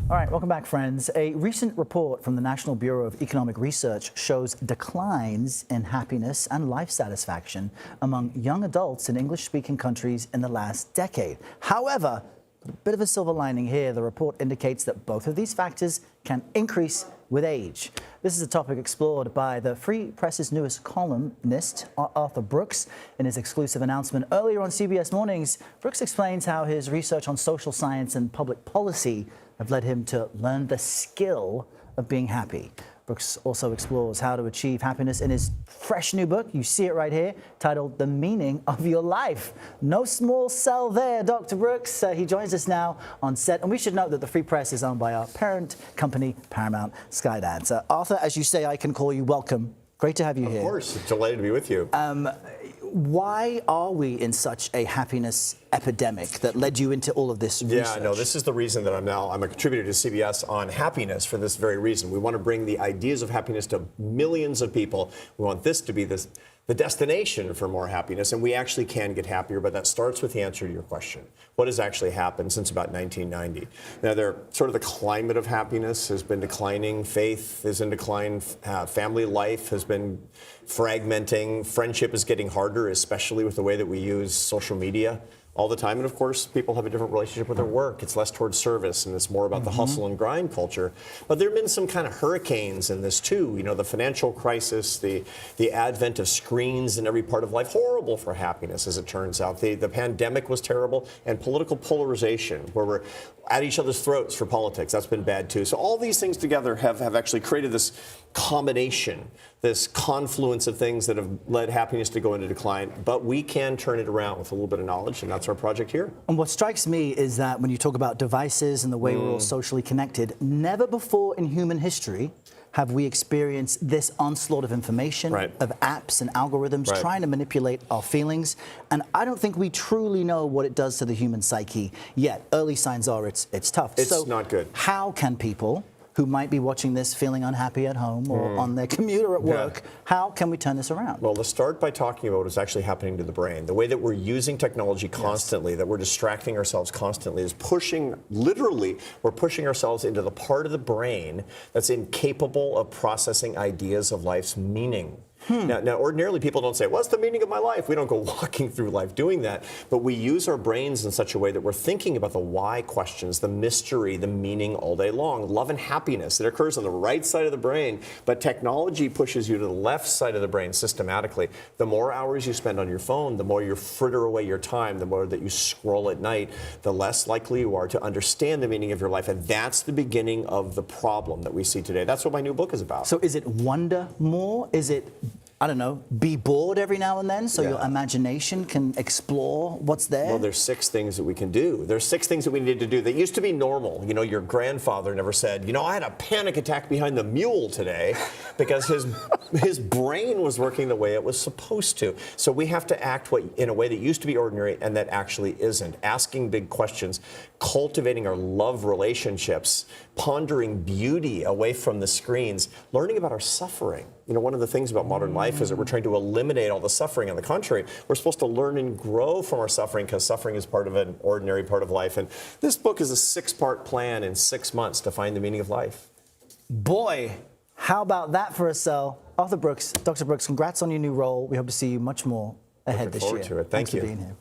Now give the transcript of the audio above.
All right, welcome back, friends. A recent report from the National Bureau of Economic Research shows declines in happiness and life satisfaction among young adults in English-speaking countries in the last decade. However, a bit of a silver lining here. The report indicates that both of these factors can increase with age. This is a topic explored by the Free Press's newest columnist, Arthur Brooks. In his exclusive announcement earlier on CBS Mornings, Brooks explains how his research on social science and public policy have led him to learn the skill of being happy. Brooks also explores how to achieve happiness in his fresh new book. You see it right here, titled The Meaning of Your Life. No small sell there, Dr. Brooks. He joins us now on set. And we should note that the Free Press is owned by our parent company, Paramount Skydance. Arthur, as you say, I can call you welcome. Great to have you here. Of course. Delighted to be with you. Why are we in such a happiness epidemic that led you into all of this research? Yeah, no, this is the reason that I'm a contributor to CBS on happiness for this very reason. We want to bring the ideas of happiness to millions of people. We want this to be the destination for more happiness, and we actually can get happier, but that starts with the answer to your question. What has actually happened since about 1990? Now, sort of the climate of happiness has been declining, faith is in decline, family life has been fragmenting, friendship is getting harder, especially with the way that we use social media all the time. And of course, people have a different relationship with their work. It's less towards service, and it's more about the hustle and grind culture. But there have been some kind of hurricanes in this too. You know, the financial crisis, the advent of screens in every part of life, horrible for happiness, as it turns out. The pandemic was terrible, and political polarization, where we're at each other's throats for politics, that's been bad too. So all these things together have actually created this combination, this confluence of things that have led happiness to go into decline. But we can turn it around with a little bit of knowledge, and that's our project here. And what strikes me is that when you talk about devices and the way we're all socially connected, never before in human history have we experienced this onslaught of information, of apps and algorithms trying to manipulate our feelings. And I don't think we truly know what it does to the human psyche yet. Early signs are it's tough. It's not good. How can people who might be watching this feeling unhappy at home or on their commute or at work, how can we turn this around? Well, let's start by talking about what's actually happening to the brain. The way that we're using technology constantly, that we're distracting ourselves constantly, is literally, we're pushing ourselves into the part of the brain that's incapable of processing ideas of life's meaning. Now, ordinarily, people don't say, what's the meaning of my life? We don't go walking through life doing that. But we use our brains in such a way that we're thinking about the why questions, the mystery, the meaning all day long. Love and happiness, it occurs on the right side of the brain, but technology pushes you to the left side of the brain systematically. The more hours you spend on your phone, the more you fritter away your time, the more that you scroll at night, the less likely you are to understand the meaning of your life. And that's the beginning of the problem that we see today. That's what my new book is about. So is it wonder more? Is it, I don't know, be bored every now and then so your imagination can explore what's there? Well, there's 6 things that we can do. There's 6 things that we need to do that used to be normal. You know, your grandfather never said, you know, I had a panic attack behind the mule today because his brain was working the way it was supposed to. So we have to act in a way that used to be ordinary and that actually isn't. Asking big questions, cultivating our love relationships, pondering beauty away from the screens, learning about our suffering. You know, one of the things about modern life is that we're trying to eliminate all the suffering. On the contrary, we're supposed to learn and grow from our suffering because suffering is part of an ordinary part of life. And this book is a 6-part plan in 6 months to find the meaning of life. Boy, how about that for a sell? Arthur Brooks, Dr. Brooks, congrats on your new role. We hope to see you much more ahead this year. Looking forward to it. Thank you. Thanks for being here.